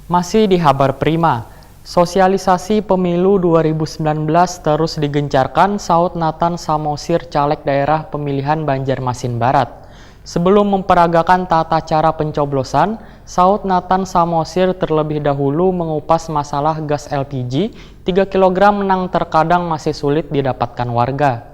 Masih di Kabar Prima, sosialisasi pemilu 2019 terus digencarkan, saut Nathan Samosir, caleg daerah pemilihan Banjarmasin Barat. Sebelum memperagakan tata cara pencoblosan, saut Nathan Samosir terlebih dahulu mengupas masalah gas LPG 3 kg nang terkadang masih sulit didapatkan warga.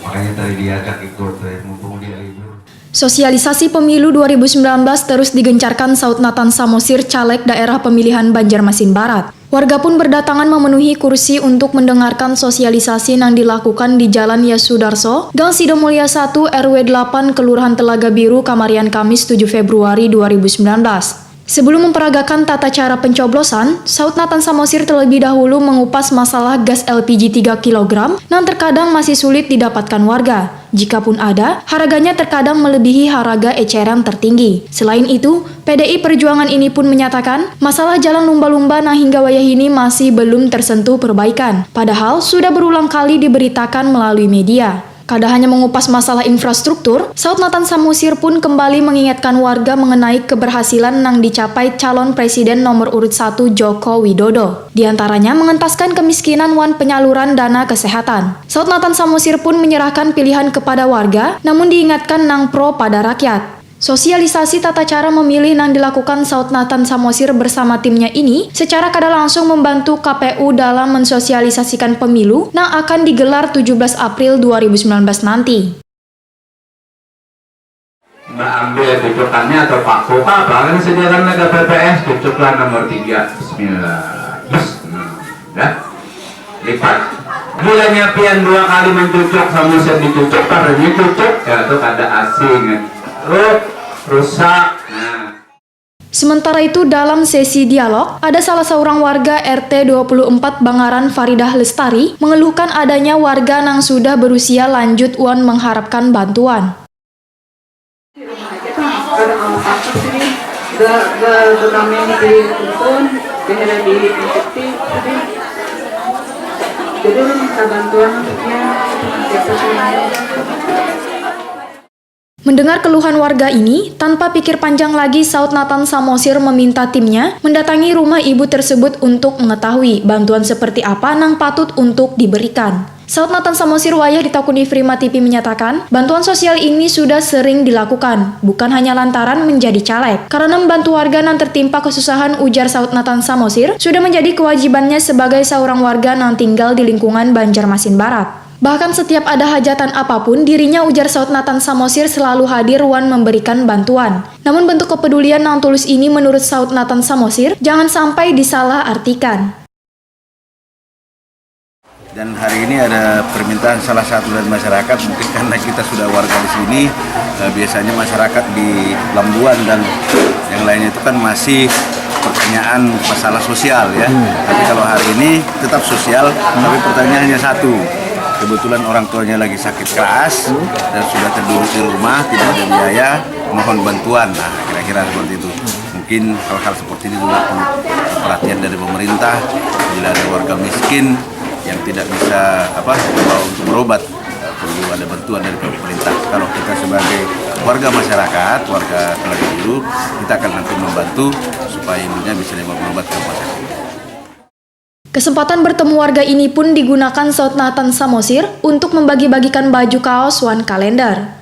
Makanya tadi diajak ikut, mumpung dia libur. Sosialisasi pemilu 2019 terus digencarkan, saut Nathan Samosir, caleg daerah pemilihan Banjarmasin Barat. Warga pun berdatangan memenuhi kursi untuk mendengarkan sosialisasi yang dilakukan di Jalan Yasudarso, Gang Sidomulya 1, RW 8, Kelurahan Telaga Biru, Kamarian, Kamis 7 Februari 2019. Sebelum memperagakan tata cara pencoblosan, saut Nathan Samosir terlebih dahulu mengupas masalah gas LPG 3 kg yang terkadang masih sulit didapatkan warga. Jikapun ada, harganya terkadang melebihi harga eceran tertinggi. Selain itu, PDI Perjuangan ini pun menyatakan masalah jalan lumba-lumba nah hingga wayah ini masih belum tersentuh perbaikan. Padahal sudah berulang kali diberitakan melalui media. Kada hanya mengupas masalah infrastruktur, saut Nathan Samosir pun kembali mengingatkan warga mengenai keberhasilan yang dicapai calon presiden nomor urut 1 Joko Widodo. Di antaranya mengentaskan kemiskinan wan penyaluran dana kesehatan. Saut Nathan Samosir pun menyerahkan pilihan kepada warga, namun diingatkan nang pro pada rakyat. Sosialisasi tata cara memilih yang dilakukan saut Nathan Samosir bersama timnya ini secara kada langsung membantu KPU dalam mensosialisasikan pemilu yang akan digelar 17 April 2019 nanti. Mbak ambil cucukannya atau Pak Koka, bahkan sediakan lega PPS, cucuklah nomor 3. Bismillah. Ya, lipat. Gilanya pian 2 kali mencucuk, Samosir dicucuk, karena dicucuk, ya itu kada asing. Rusak. Sementara itu, dalam sesi dialog, ada salah seorang warga RT 24 Bangaran, Faridah Lestari, mengeluhkan adanya warga yang sudah berusia lanjut wan mengharapkan bantuan. Jadi minta bantuan Mendengar keluhan warga ini, tanpa pikir panjang lagi, saut Nathan Samosir meminta timnya mendatangi rumah ibu tersebut untuk mengetahui bantuan seperti apa yang patut untuk diberikan. Saut Nathan Samosir wayah ditakuni Prima TV menyatakan, bantuan sosial ini sudah sering dilakukan, bukan hanya lantaran menjadi caleg. Karena membantu warga yang tertimpa kesusahan, ujar saut Nathan Samosir, sudah menjadi kewajibannya sebagai seorang warga yang tinggal di lingkungan Banjarmasin Barat. Bahkan setiap ada hajatan apapun, dirinya, ujar saut Nathan Samosir, selalu hadir wan memberikan bantuan. Namun bentuk kepedulian yang tulus ini menurut saut Nathan Samosir jangan sampai disalah-artikan. Dan hari ini ada permintaan salah satu dari masyarakat, mungkin karena kita sudah warga di sini, biasanya masyarakat di Lambuan dan yang lainnya itu kan masih pertanyaan masalah sosial ya. Tapi kalau hari ini tetap sosial, tapi pertanyaannya satu. Kebetulan orang tuanya lagi sakit keras dan sudah terduduk di rumah, tidak ada biaya, mohon bantuan. Nah, kira-kira seperti itu. Mungkin hal-hal seperti ini juga perlu perhatian dari pemerintah. Bila ada warga miskin yang tidak bisa untuk berobat, perlu ada bantuan dari pemerintah. Kalau kita sebagai warga masyarakat, warga Telaga Biru, kita akan nanti membantu supaya ibunya bisa berobat ke rumah sakit. Kesempatan bertemu warga ini pun digunakan saut Nathan Samosir untuk membagi-bagikan baju kaos wan kalender.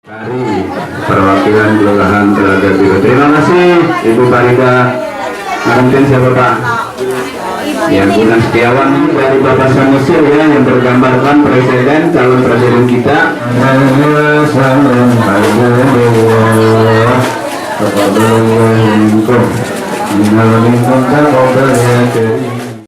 Dari perwakilan Kelurahan Telaga Biru. Terima kasih Ibu Farida. Mungkin siapa Pak? Ya, Guna Setiawan dari Bapak Samosir ya, yang bergambarkan presiden, calon presiden kita.